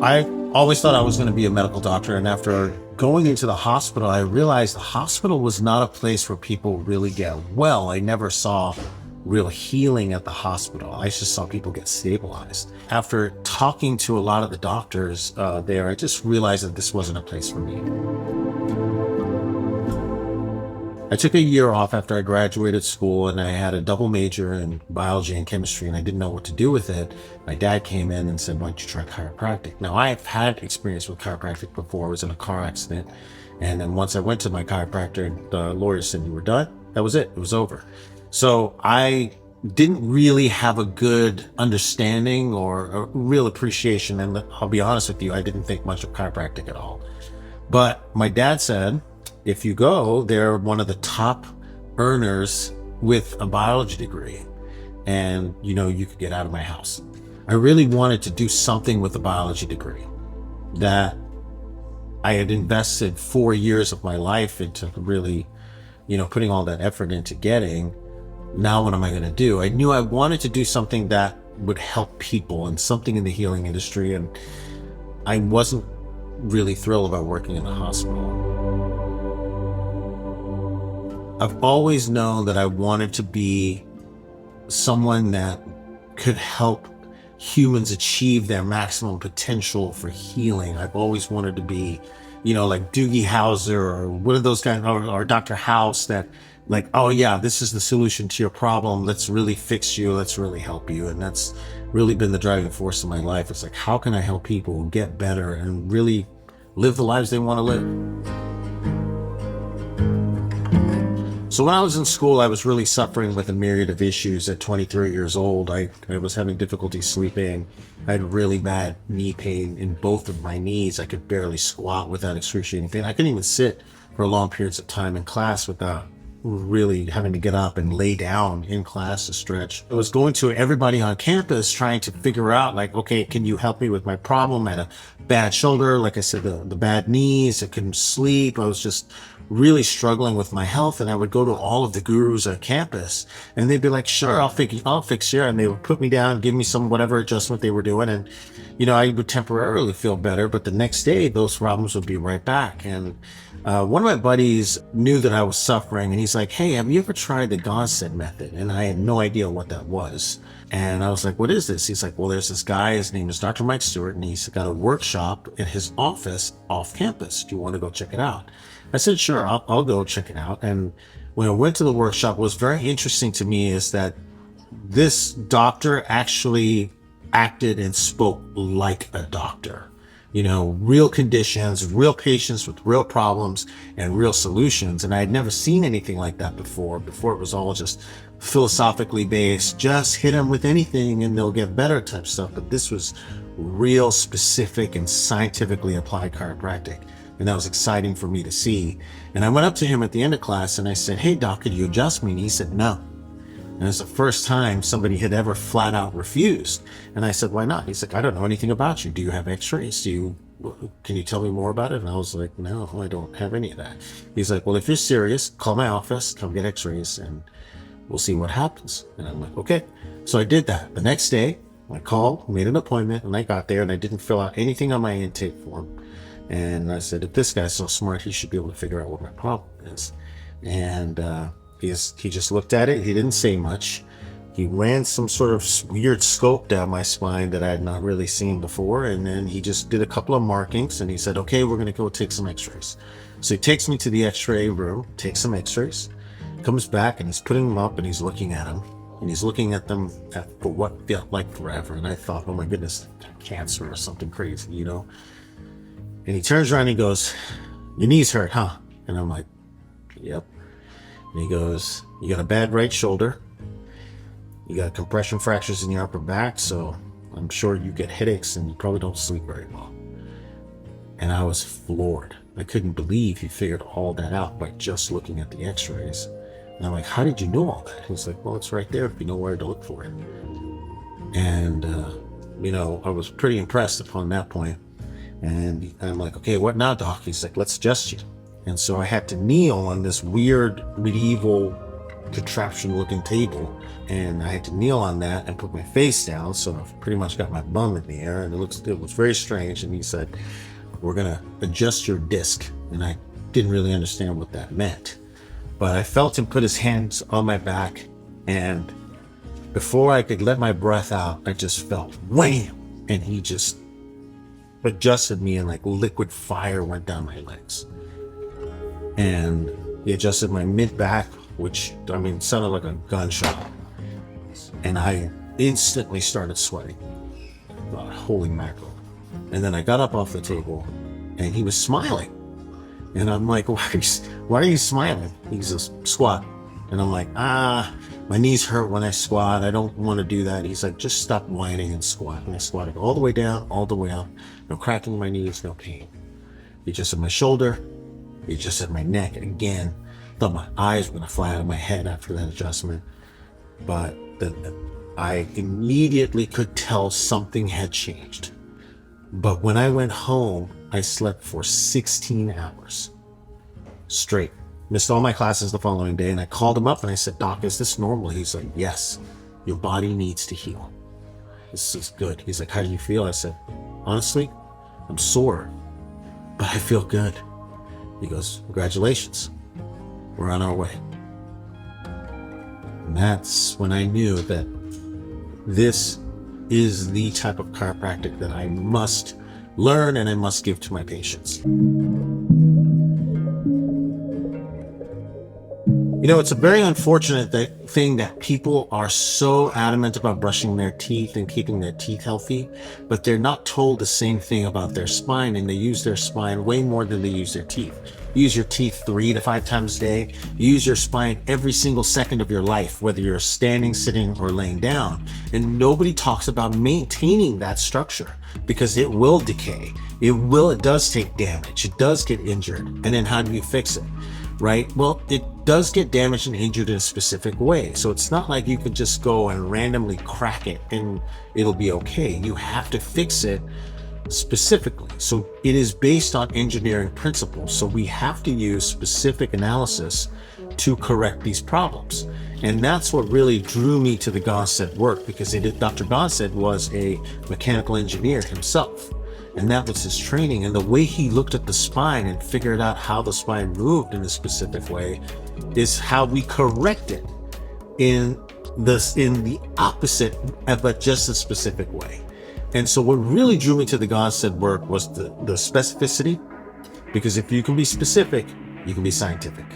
I always thought I was going to be a medical doctor, and after going into the hospital, I realized the hospital was not a place where people really get well. I never saw real healing at the hospital. I just saw people get stabilized. After talking to a lot of the doctors there, I just realized that this wasn't a place for me. I took a year off after I graduated school, and I had a double major in biology and chemistry, and I didn't know what to do with it. My dad came in and said, "Why don't you try chiropractic?" Now, I've had experience with chiropractic before. I was in a car accident, and then once I went to my chiropractor, the lawyer said, "You were done." That was it. It was over. So I didn't really have a good understanding or a real appreciation, and I'll be honest with you, I didn't think much of chiropractic at all. But my dad said, if you go, they're one of the top earners with a biology degree, and you could get out of my house. I really wanted to do something with a biology degree that I had invested 4 years of my life into, really, putting all that effort into getting. Now what am I going to do? I knew I wanted to do something that would help people and something in the healing industry, and I wasn't really thrilled about working in the hospital. I've always known that I wanted to be someone that could help humans achieve their maximum potential for healing. I've always wanted to be, like Doogie Howser or one of those guys, or Dr. House, that like, oh yeah, this is the solution to your problem. Let's really fix you. Let's really help you. And that's really been the driving force of my life. It's like, how can I help people get better and really live the lives they want to live? So when I was in school, I was really suffering with a myriad of issues. At 23 years old, I was having difficulty sleeping. I had really bad knee pain in both of my knees. I could barely squat without excruciating pain. I couldn't even sit for long periods of time in class without really having to get up and lay down in class to stretch. I was going to everybody on campus trying to figure out, like, okay, can you help me with my problem? I had a bad shoulder, like I said, the bad knees. I couldn't sleep. I was just really struggling with my health, and I would go to all of the gurus on campus, and they'd be like, "Sure, I'll fix you," and they would put me down, give me some whatever adjustment they were doing, and I would temporarily feel better, but the next day those problems would be right back. And one of my buddies knew that I was suffering, and he's like, "Hey, have you ever tried the Gonstead method?" And I had no idea what that was. And I was like, "What is this?" He's like, "Well, there's this guy, his name is Dr. Mike Stewart, and he's got a workshop in his office off campus. Do you want to go check it out?" I said, "Sure, I'll go check it out." And when I went to the workshop, what was very interesting to me is that this doctor actually acted and spoke like a doctor. Real conditions, real patients with real problems and real solutions. And I had never seen anything like that before. Before it was all just philosophically based, just hit them with anything and they'll get better type stuff. But this was real specific and scientifically applied chiropractic. And that was exciting for me to see. And I went up to him at the end of class and I said, "Hey, doc, could you adjust me?" And he said, "No." And it's the first time somebody had ever flat out refused. And I said, "Why not?" He's like, "I don't know anything about you. Do you have x-rays? Can you tell me more about it?" And I was like, "No, I don't have any of that." He's like, "Well, if you're serious, call my office, come get x-rays, and we'll see what happens." And I'm like, "Okay." So I did that. The next day, I called, made an appointment, and I got there, and I didn't fill out anything on my intake form. And I said, if this guy's so smart, he should be able to figure out what my problem is. And he just looked at it. He didn't say much. He ran some sort of weird scope down my spine that I had not really seen before. And then he just did a couple of markings and he said, "Okay, we're going to go take some x-rays." So he takes me to the x-ray room, takes some x-rays, comes back and he's putting them up and he's looking at them. And he's looking at them for what felt like forever. And I thought, oh my goodness, cancer or something crazy, And he turns around and he goes, "Your knees hurt, huh?" And I'm like, "Yep." And he goes, "You got a bad right shoulder. You got compression fractures in your upper back, so I'm sure you get headaches and you probably don't sleep very well." And I was floored. I couldn't believe he figured all that out by just looking at the x-rays. And I'm like, "How did you know all that?" He's like, "Well, it's right there if you know where to look for it." And, I was pretty impressed upon that point. And I'm like, "Okay, what now, doc?" He's like, "Let's adjust you." And so I had to kneel on this weird medieval contraption looking table, and I had to kneel on that and put my face down, so I've pretty much got my bum in the air, and it was very strange. And he said, we're gonna adjust your disc, and I didn't really understand what that meant, but I felt him put his hands on my back, and before I could let my breath out, I just felt wham, and he just adjusted me, and like liquid fire went down my legs. And he adjusted my mid back, which, I mean, sounded like a gunshot. And I instantly started sweating. I thought, holy mackerel. And then I got up off the table, and he was smiling. And I'm like, why are you smiling? He says, squat. And I'm like, my knees hurt when I squat. I don't want to do that. He's like, just stop whining and squat. And I squatted all the way down, all the way up. No cracking in my knees, no pain. He just at my shoulder. He just at my neck. Again, thought my eyes were going to fly out of my head after that adjustment. But I immediately could tell something had changed. But when I went home, I slept for 16 hours straight. Missed all my classes the following day, and I called him up and I said, Doc, is this normal? He's like, yes, your body needs to heal. This is good. He's like, how do you feel? I said, honestly, I'm sore, but I feel good. He goes, congratulations, we're on our way. And that's when I knew that this is the type of chiropractic that I must learn and I must give to my patients. You know, it's a very unfortunate thing that people are so adamant about brushing their teeth and keeping their teeth healthy, but they're not told the same thing about their spine, and they use their spine way more than they use their teeth. You use your teeth 3 to 5 times a day. You use your spine every single second of your life, whether you're standing, sitting, or laying down. And nobody talks about maintaining that structure because it will decay. It does take damage. It does get injured. And then how do you fix it? Right? Well, it does get damaged and injured in a specific way. So it's not like you could just go and randomly crack it and it'll be okay. You have to fix it specifically. So it is based on engineering principles. So we have to use specific analysis to correct these problems. And that's what really drew me to the Gonstead work, because Dr. Gonstead was a mechanical engineer himself. And that was his training. And the way he looked at the spine and figured out how the spine moved in a specific way is how we correct it in the opposite, but just a specific way. And so what really drew me to the Gonstead work was the specificity, because if you can be specific, you can be scientific.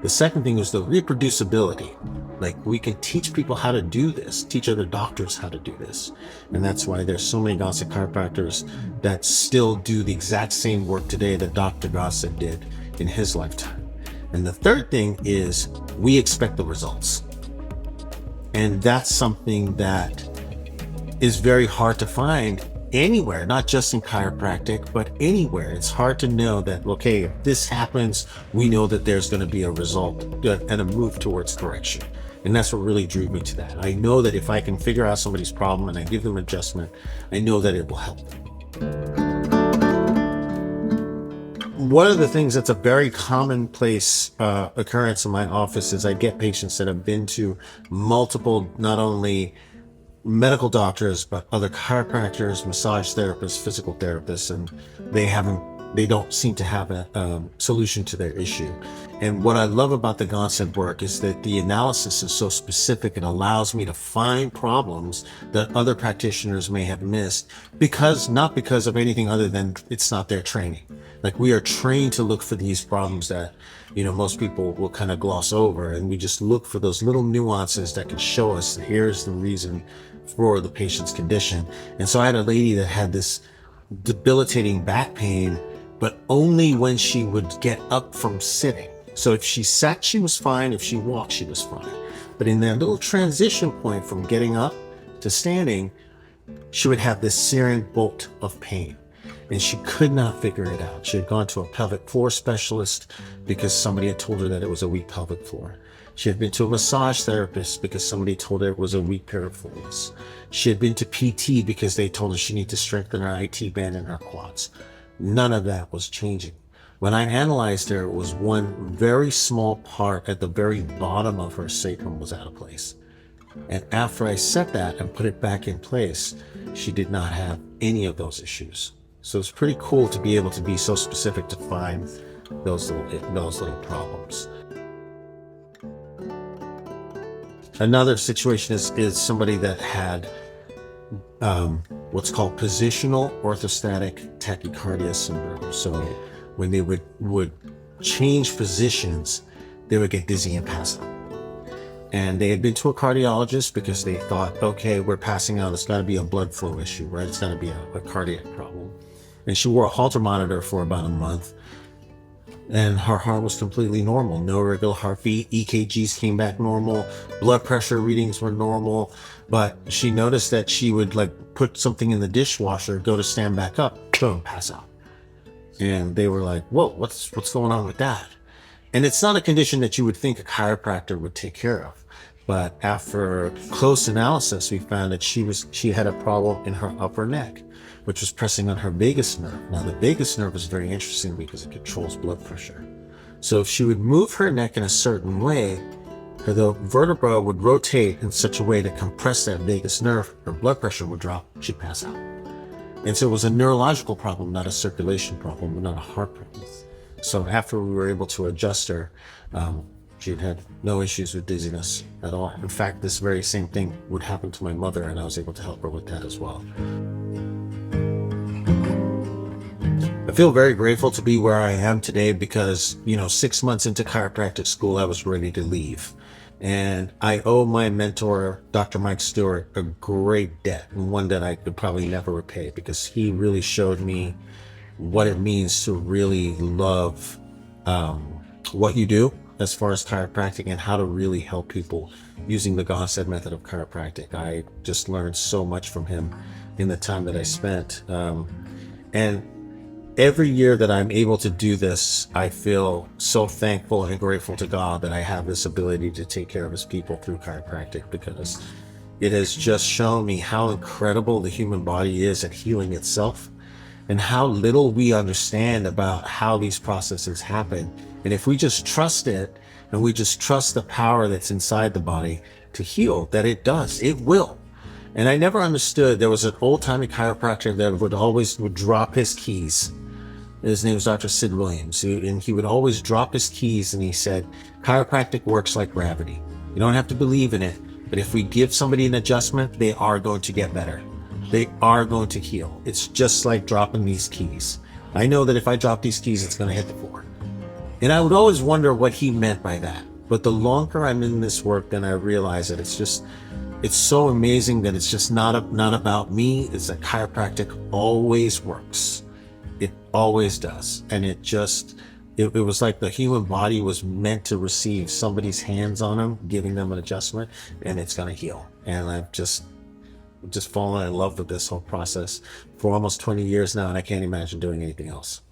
The second thing was the reproducibility. Like, we can teach people how to do this, teach other doctors how to do this. And that's why there's so many Gonstead chiropractors that still do the exact same work today that Dr. Gonstead did in his lifetime. And the third thing is we expect the results. And that's something that is very hard to find anywhere, not just in chiropractic, but anywhere. It's hard to know that, okay, if this happens, we know that there's going to be a result and a move towards correction. And that's what really drew me to that. I know that if I can figure out somebody's problem and I give them adjustment, I know that it will help them. One of the things that's a very commonplace occurrence in my office is I get patients that have been to multiple, not only medical doctors, but other chiropractors, massage therapists, physical therapists, and they don't seem to have a solution to their issue. And what I love about the Gonstead work is that the analysis is so specific. It allows me to find problems that other practitioners may have missed, not because of anything other than it's not their training. Like, we are trained to look for these problems that, most people will kind of gloss over, and we just look for those little nuances that can show us that here's the reason for the patient's condition. And so I had a lady that had this debilitating back pain, but only when she would get up from sitting. So if she sat, she was fine. If she walked, she was fine. But in that little transition point from getting up to standing, she would have this searing bolt of pain. And she could not figure it out. She had gone to a pelvic floor specialist because somebody had told her that it was a weak pelvic floor. She had been to a massage therapist because somebody told her it was a weak piriformis. She had been to PT because they told her she needed to strengthen her IT band and her quads. None of that was changing. When I analyzed her, it was one very small part at the very bottom of her sacrum was out of place. And after I set that and put it back in place, she did not have any of those issues. So it's pretty cool to be able to be so specific to find those little problems. Another situation is somebody that had what's called positional orthostatic tachycardia syndrome. So when they would change positions, they would get dizzy and pass out. And they had been to a cardiologist because they thought, okay, we're passing out. It's got to be a blood flow issue, right? It's got to be a cardiac problem. And she wore a Holter monitor for about a month. And her heart was completely normal. No irregular heartbeat. EKGs came back normal. Blood pressure readings were normal. But she noticed that she would like put something in the dishwasher, go to stand back up, boom, pass out. And they were like, whoa, what's going on with that? And it's not a condition that you would think a chiropractor would take care of. But after close analysis, we found that she had a problem in her upper neck, which was pressing on her vagus nerve. Now, the vagus nerve is very interesting because it controls blood pressure. So if she would move her neck in a certain way, the vertebra would rotate in such a way to compress that vagus nerve, her blood pressure would drop, she'd pass out. And so it was a neurological problem, not a circulation problem, not a heart problem. So after we were able to adjust her, she had no issues with dizziness at all. In fact, this very same thing would happen to my mother, and I was able to help her with that as well. I feel very grateful to be where I am today because, 6 months into chiropractic school, I was ready to leave. And I owe my mentor, Dr. Mike Stewart, a great debt, and one that I could probably never repay because he really showed me what it means to really love what you do as far as chiropractic and how to really help people using the Gonstead method of chiropractic. I just learned so much from him in the time that I spent. And every year that I'm able to do this, I feel so thankful and grateful to God that I have this ability to take care of his people through chiropractic, because it has just shown me how incredible the human body is at healing itself and how little we understand about how these processes happen. And if we just trust it and we just trust the power that's inside the body to heal, that it does, it will. And I never understood, there was an old-timey chiropractor that would drop his keys. His name was Dr. Sid Williams, and he would always drop his keys, and he said, chiropractic works like gravity. You don't have to believe in it, but if we give somebody an adjustment, they are going to get better. They are going to heal. It's just like dropping these keys. I know that if I drop these keys, it's going to hit the floor. And I would always wonder what he meant by that. But the longer I'm in this work, then I realize that it's so amazing that it's just not about me. It's that chiropractic always works. It always does. And it was like the human body was meant to receive somebody's hands on them, giving them an adjustment, and it's going to heal. And I've just fallen in love with this whole process for almost 20 years now, and I can't imagine doing anything else.